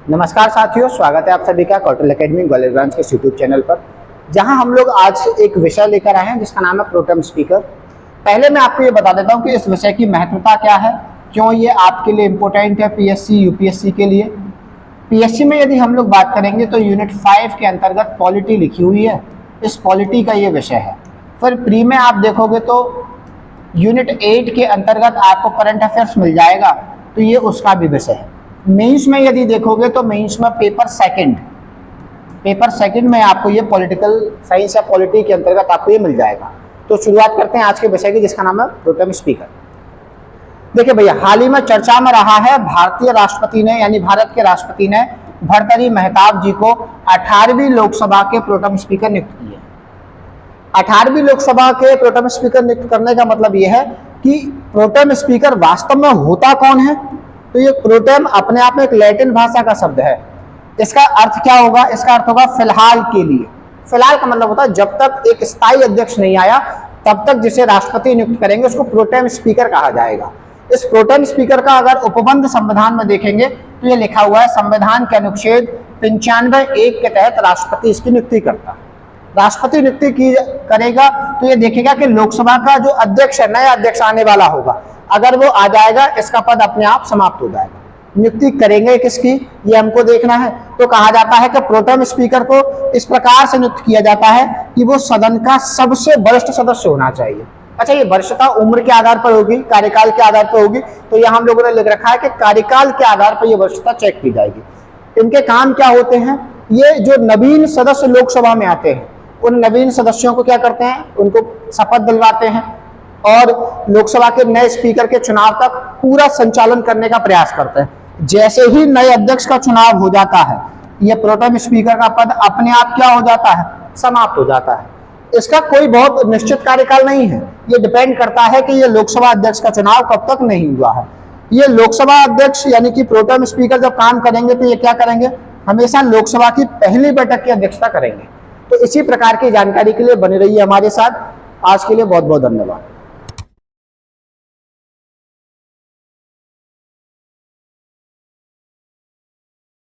नमस्कार साथियों, स्वागत है आप सभी का कौटिल्य एकेडमी ग्वालियर ब्रांच के यूट्यूब चैनल पर, जहां हम लोग आज एक विषय लेकर आए हैं जिसका नाम है प्रोटेम स्पीकर। पहले मैं आपको ये बता देता हूं कि इस विषय की महत्वता क्या है, क्यों ये आपके लिए इम्पोर्टेंट है पीएससी यूपीएससी के लिए। पीएससी में यदि हम लोग बात करेंगे तो यूनिट 5 के अंतर्गत पॉलिटी लिखी हुई है, इस पॉलिटी का ये विषय है। फिर प्री में आप देखोगे तो यूनिट 8 के अंतर्गत आपको करंट अफेयर्स मिल जाएगा, तो ये उसका भी विषय है। मेंस में यदि देखोगे तो मेंस में पेपर सेकंड में आपको ये पॉलिटिकल साइंस या पॉलिटी के अंतर्गत आपको ये मिल जाएगा। तो शुरुआत करते हैं आज के विषय की, जिसका नाम है प्रोटेम स्पीकर। देखिए भैया, हाल ही में चर्चा में रहा है, भारतीय राष्ट्रपति ने यानी भारत के राष्ट्रपति ने भर्तृहरि महताब जी को 18वीं लोकसभा के प्रोटेम स्पीकर नियुक्त किए। 18वीं लोकसभा के प्रोटेम स्पीकर नियुक्त करने का मतलब यह है कि प्रोटेम स्पीकर वास्तव में होता कौन है। तो ये प्रोटेम अपने आप में एक लैटिन भाषा का शब्द है। इसका अर्थ क्या होगा? इसका अर्थ होगा फिलहाल के लिए। फिलहाल का मतलब होता है जब तक एक स्थायी अध्यक्ष नहीं आया तब तक जिसे राष्ट्रपति नियुक्त करेंगे उसको प्रोटेम स्पीकर कहा जाएगा। इस प्रोटेम स्पीकर का अगर उपबंध संविधान में देखेंगे तो ये लिखा हुआ है, संविधान के अनुच्छेद 95(1) के तहत राष्ट्रपति इसकी नियुक्ति करता है। राष्ट्रपति नियुक्ति की करेगा तो ये देखेगा कि लोकसभा का जो अध्यक्ष है, नया अध्यक्ष आने वाला होगा, अगर वो आ जाएगा इसका पद अपने आप समाप्त हो जाएगा। नियुक्ति करेंगे किसकी, ये हमको देखना है। तो कहा जाता है कि प्रोटेम स्पीकर को इस प्रकार से नियुक्त किया जाता है कि वो सदन का सबसे वरिष्ठ सदस्य होना चाहिए। अच्छा, ये वरिष्ठता उम्र के आधार पर होगी, कार्यकाल के आधार पर होगी। तो यहाँ हम लोगों ने लिख रखा है कि कार्यकाल के आधार पर ये वरिष्ठता चेक की जाएगी। इनके काम क्या होते हैं? ये जो नवीन सदस्य लोकसभा में आते हैं उन नवीन सदस्यों को क्या करते हैं, उनको शपथ दिलवाते हैं और लोकसभा के नए स्पीकर के चुनाव तक पूरा संचालन करने का प्रयास करते हैं। जैसे ही नए अध्यक्ष का चुनाव हो जाता है, यह प्रोटेम स्पीकर का पद अपने आप क्या हो जाता है, समाप्त हो जाता है। इसका कोई बहुत निश्चित कार्यकाल नहीं है, ये डिपेंड करता है कि ये लोकसभा अध्यक्ष का चुनाव कब तक नहीं हुआ है। ये लोकसभा अध्यक्ष यानी कि प्रोटेम स्पीकर जब काम करेंगे तो ये क्या करेंगे, हमेशा लोकसभा की पहली बैठक की अध्यक्षता करेंगे। तो इसी प्रकार की जानकारी के लिए बने रहिए हमारे साथ। आज के लिए बहुत बहुत धन्यवाद।